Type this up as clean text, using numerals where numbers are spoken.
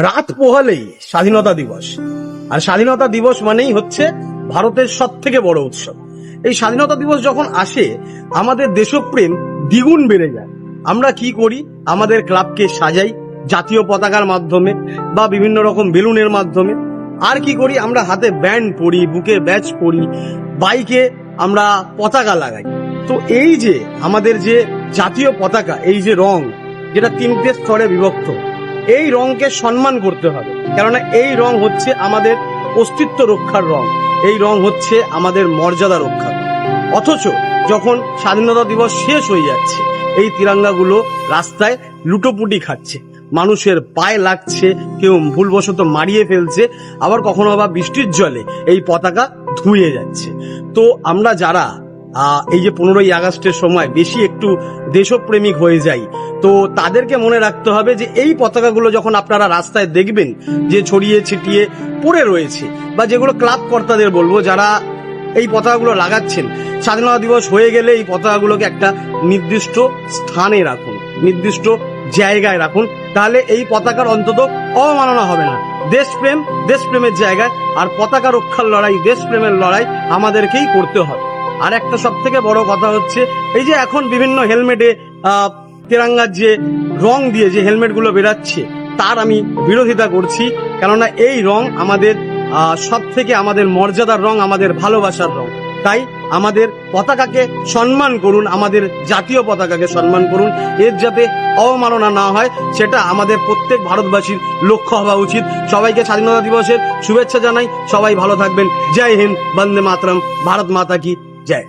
রাত পোহালেই স্বাধীনতা দিবস। আর স্বাধীনতা দিবস মানেই হচ্ছে ভারতের সব থেকে বড় উৎসব। এই স্বাধীনতা দিবস যখন আসে আমাদের দেশপ্রেম দ্বিগুণ বেড়ে যায়। আমরা কি করি, আমাদের ক্লাবকে সাজাই জাতীয় পতাকার মাধ্যমে বা বিভিন্ন রকম বেলুনের মাধ্যমে। আর কি করি, আমরা হাতে ব্যান্ড পরি, বুকে ব্যাজ পরি, বাইকে আমরা পতাকা লাগাই। তো এই যে আমাদের যে জাতীয় পতাকা, এই যে রং, যেটা তিনটে স্তরে বিভক্ত, এই রংকে সম্মান করতে হবে। কেননা এই রং হচ্ছে আমাদের অস্তিত্ব রক্ষার রং, এই রং হচ্ছে আমাদের মর্যাদা রক্ষার রং। অথচ যখন স্বাধীনতা দিবস শেষ হয়ে যাচ্ছে, এই তিরঙ্গাগুলো রাস্তায় লুটোপুটি খাচ্ছে, মানুষের পায়ে লাগছে, কেউ ভুলবশত মারিয়ে ফেলছে, আবার কখনো আবার বৃষ্টির জলে এই পতাকা ধুয়ে যাচ্ছে। তো আমরা যারা এই যে 15ই আগস্টের সময় বেশি একটু দেশপ্রেমিক হয়ে যাই, তো তাদেরকে মনে রাখতে হবে যে এই পতাকাগুলো যখন আপনারা রাস্তায় দেখবেন যে ছড়িয়ে ছিটিয়ে পড়ে রয়েছে, বা যেগুলো ক্লাব কর্তাদের বলবো যারা এই পতাকাগুলো লাগাচ্ছেন, স্বাধীনতা দিবস হয়ে গেলে এই পতাকাগুলোকে একটা নির্দিষ্ট স্থানে রাখুন, নির্দিষ্ট জায়গায় রাখুন। তাহলে এই পতাকার অন্তত অবমাননা হবে না। দেশপ্রেম দেশপ্রেমের জায়গায়, আর পতাকা রক্ষার লড়াই, দেশপ্রেমের লড়াই আমাদেরকেই করতে হবে। আর একটা সব থেকে বড় কথা হচ্ছে, এই যে এখন বিভিন্ন হেলমেটে তিরঙ্গার যে রং দিয়ে যে হেলমেটগুলো বেরাচ্ছে, তার আমি বিরোধিতা করছি। কেননা এই রং আমাদের সব থেকে আমাদের মর্যাদার রং, আমাদের ভালোবাসার রং। তাই আমাদের পতাকাকে সম্মান করুন, আমাদের জাতীয় পতাকাকে সম্মান করুন। এর যাতে অবমাননা না হয় সেটা আমাদের প্রত্যেক ভারতবাসীর লক্ষ্য হওয়া উচিত। সবাইকে স্বাধীনতা দিবসের শুভেচ্ছা জানাই। সবাই ভালো থাকবেন। জয় হিন্দ, বন্দে মাতরম, ভারত মাতা কি জয়।